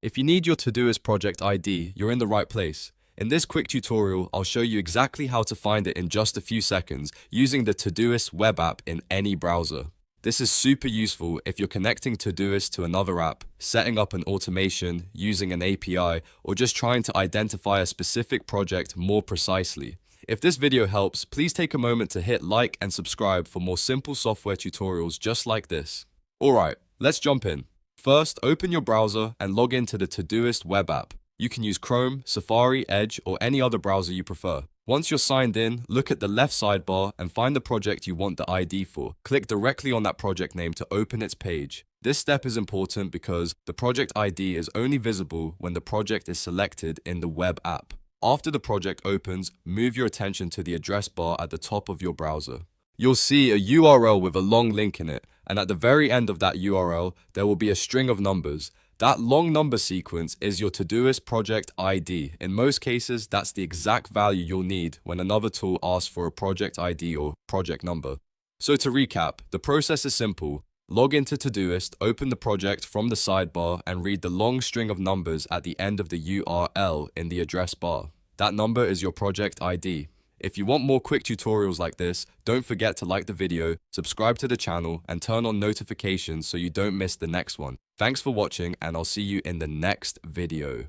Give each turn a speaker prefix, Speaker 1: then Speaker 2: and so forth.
Speaker 1: If you need your Todoist project ID, you're in the right place. In this quick tutorial, I'll show you exactly how to find it in just a few seconds using the Todoist Web App in any browser. This is super useful if you're connecting Todoist to another app, setting up an automation, using an API, or just trying to identify a specific project more precisely. If this video helps, please take a moment to hit like and subscribe for more simple software tutorials just like this. Alright, let's jump in. First, open your browser and log into the Todoist Web App. You can use Chrome, Safari, Edge, or any other browser you prefer. Once you're signed in, look at the left sidebar and find the project you want the ID for. Click directly on that project name to open its page. This step is important because the project ID is only visible when the project is selected in the web app. After the project opens, move your attention to the address bar at the top of your browser. You'll see a URL with a long link in it, and at the very end of that URL, there will be a string of numbers. That long number sequence is your Todoist project ID. In most cases, that's the exact value you'll need when another tool asks for a project ID or project number. So to recap, the process is simple. Log into Todoist, open the project from the sidebar, and read the long string of numbers at the end of the URL in the address bar. That number is your project ID. If you want more quick tutorials like this, don't forget to like the video, subscribe to the channel, and turn on notifications so you don't miss the next one. Thanks for watching, and I'll see you in the next video.